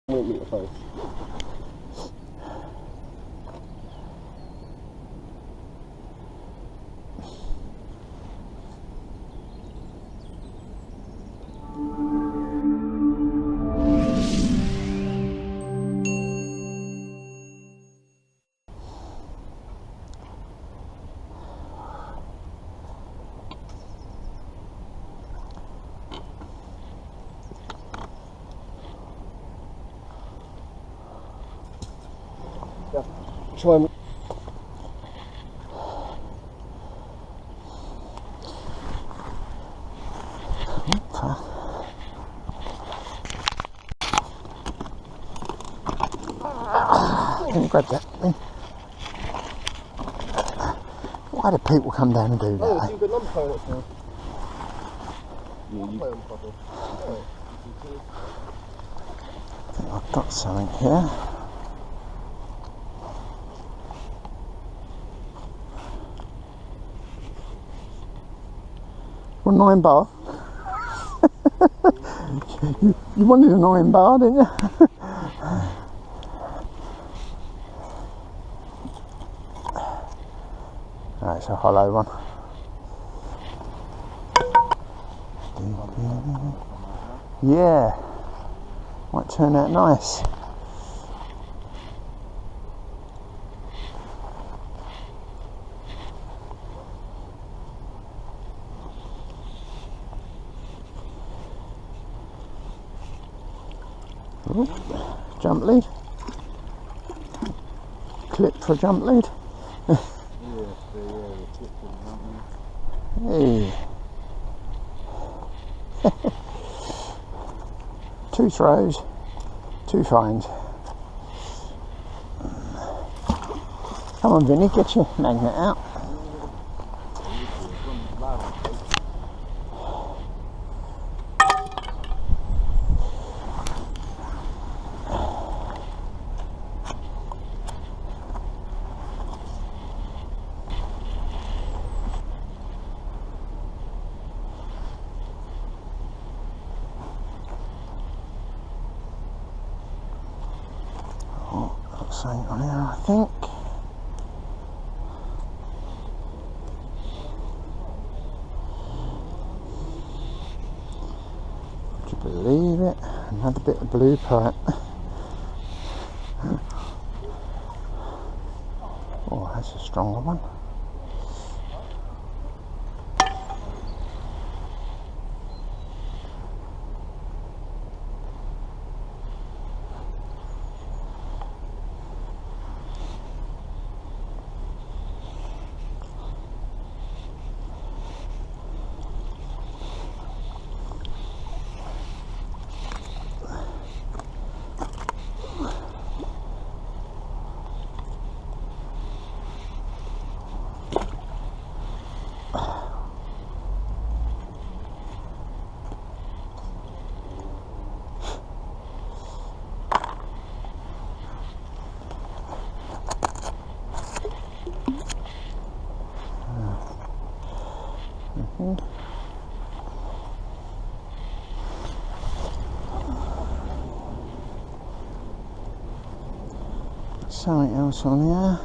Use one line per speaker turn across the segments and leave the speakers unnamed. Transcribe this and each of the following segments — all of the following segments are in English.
meter close. Try and
can you grab that? Why do people come down and do that?
oh, you've got lump pilots now.
I think I've got something here. Well, 9 bar. you wanted a 9 bar, didn't you? No, it's a hollow one. Yeah, might turn out nice. Ooh, jump lead. Clip for jump lead. Hey. 2 throws, 2 finds. Come on, Vinny, get your magnet out. Something on here, I think. Would you believe it? Another bit of blue pipe. Oh, that's a stronger one. Something else on here.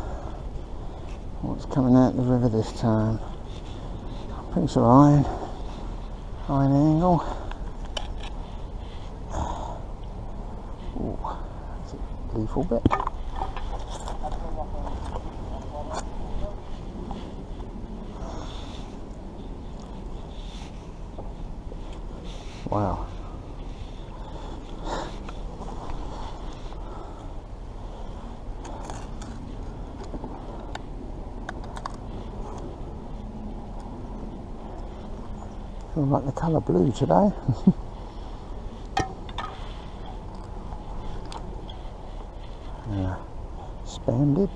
What's coming out the river this time? Piece of iron angle. Ooh, that's a lethal bit. Wow. I like the colour blue today. Expanded.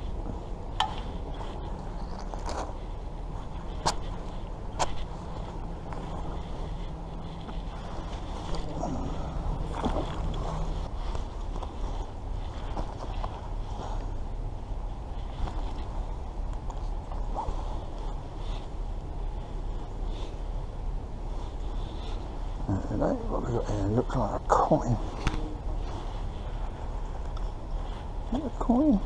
What have we got here? Looks like a coin. coin.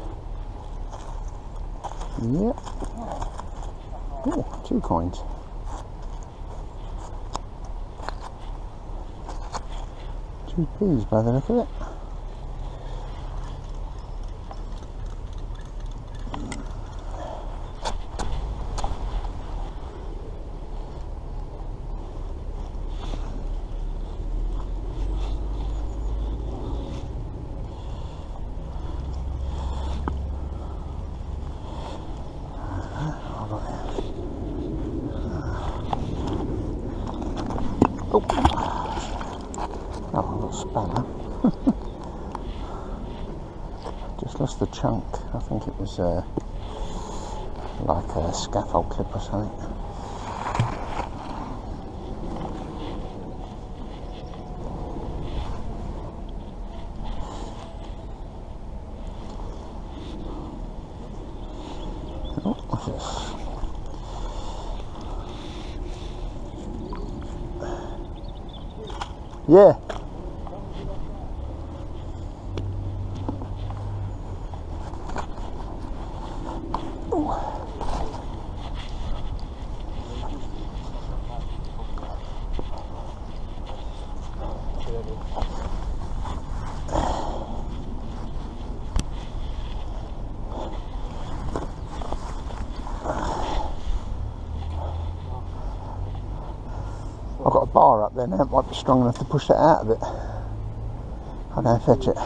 Yep. Oh, 2 coins. 2 P's by the look of it. Oh, I've got a spanner. Just lost the chunk. I think it was like a scaffold clip or something. Oh, what's this? Yeah. I've got a bar up there now, it might be strong enough to push that out of it. I'll go and fetch it.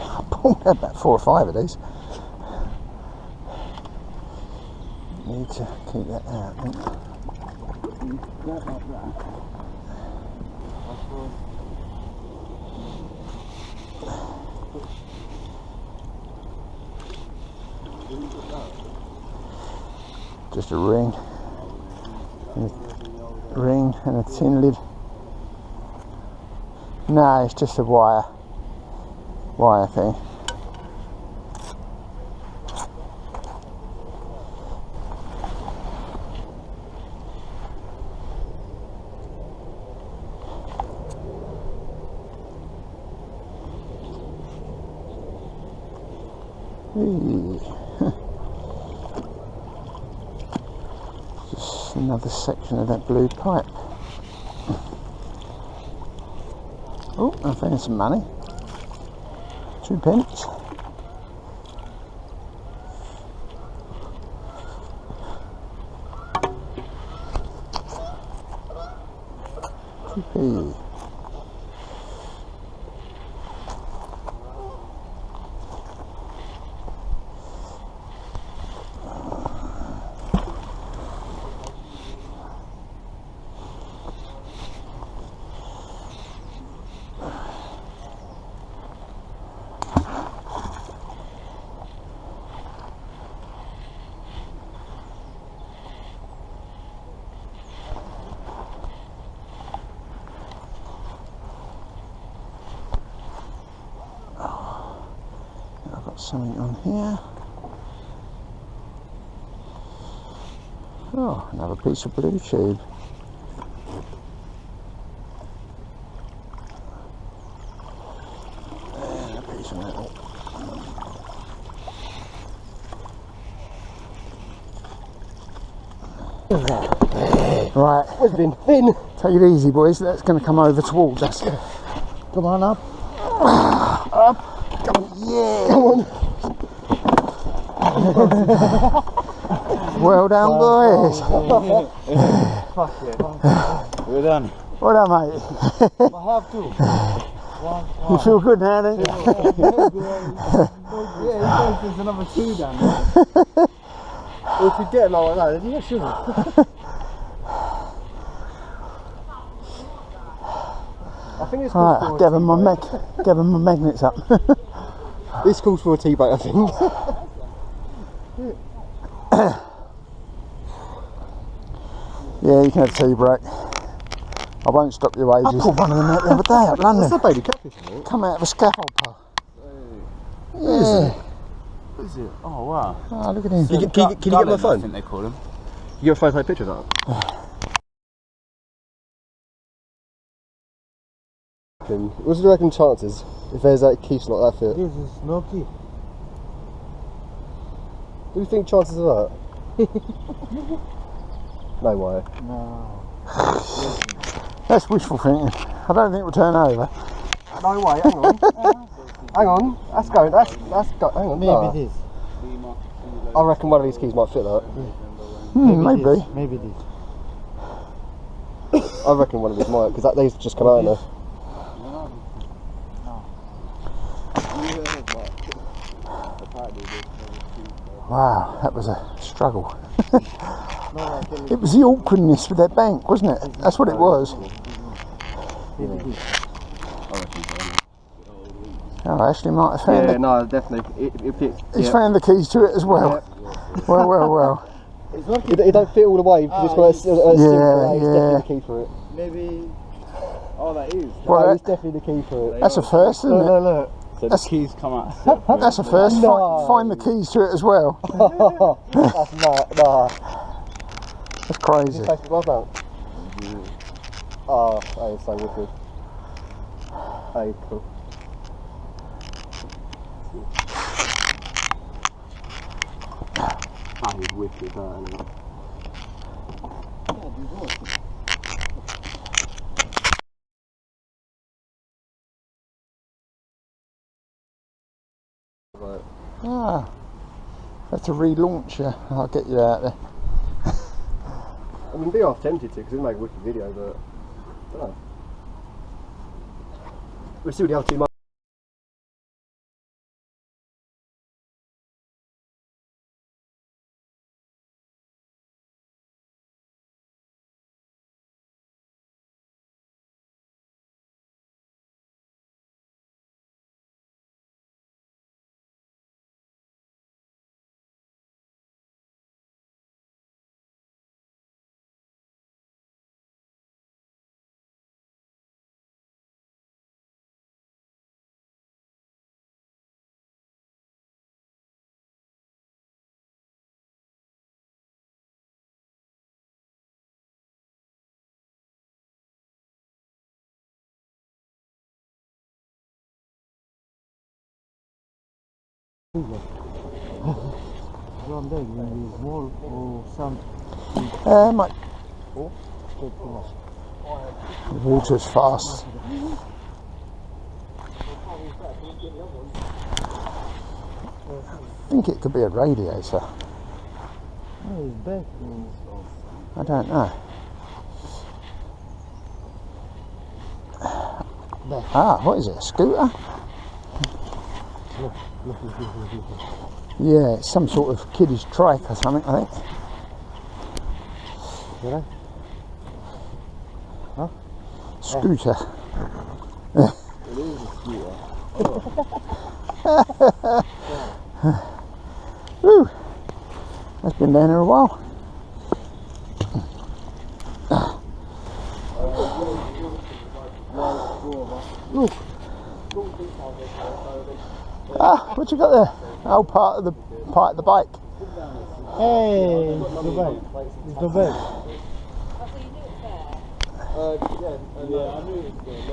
I pulled about 4 or 5 of these. Need to keep that out, I think.
That like that.
Just a ring and a tin lid. No, it's just a wire thing. Just another section of that blue pipe. Oh, I found some money. 2 pence. Hey. Something on here. Oh, another piece of blue tube. And a piece of metal. Right,
It's been thin.
take it easy, boys. That's going to come over towards us.
Come on up. Up. Come on.
Yeah.
Come on.
Well done, boys.
Fuck yeah.
Well done.
Well done, mate.
I have to.
You feel good now, don't you?
Yeah, there's another 2 down there. Or if you get along like that, then yeah, sure. I think it's called
Right, giving my magnets up.
This calls for a tea break, I think.
Yeah, you can have a tea break. I won't stop your wages. I pulled one of them out the other day up London.
That's a baby catfish, isn't it?
Come out of a scaffold pole. Yeah.
Is it? Oh wow.
Oh, look at him.
Can you get my phone?
I think they call him.
You get a phone, take a picture of that. What's the reckon chances if there's a key slot that fit?
This is no key.
What do you think chances of that? No way.
No.
That's wishful thinking. I don't think we'll turn over.
No way, hang on. Hang on, that's going, that's go, hang on.
Maybe this.
I reckon one of these keys might fit that.
Maybe.
This. Maybe this.
I reckon one of these might, because these just come out in there.
Wow, that was a struggle. It was the awkwardness with that bank, wasn't it? That's what it was. Oh, Ashley might have found it.
No, definitely. It fits.
He's found the keys to it as well. Well.
It don't fit all the way, because it's got a simple
yeah.
it's definitely the key for it.
Maybe. Oh, that is.
Well,
It's definitely the key for it.
that's a first, isn't it?
Look.
So the keys come out.
That's a first.
No.
Find the keys to it as well.
That's mad. Nah.
That's crazy.
This place is well done. Oh, that is so wicked. That is cool. That is wicked, that, isn't it? Right.
Ah, have to relaunch you. I'll get you out there.
I mean, be half tempted to, because it'll make a wicked video, but I don't know. We'll see what the other two might.
From there, you use more or some.
Mate. The water's fast. I think it could be a radiator.
Oh, it's back.
I don't know. Ah, what is it? A scooter? Yeah, it's some sort of kiddish trike or something, I think.
Right? Huh?
Scooter.
It is a scooter.
Woo! That's been down here a while. Look. Ah, what you got there? Oh, part of the bike.
Hey, it's the bike. It's the bike.
Yeah, I knew it was going to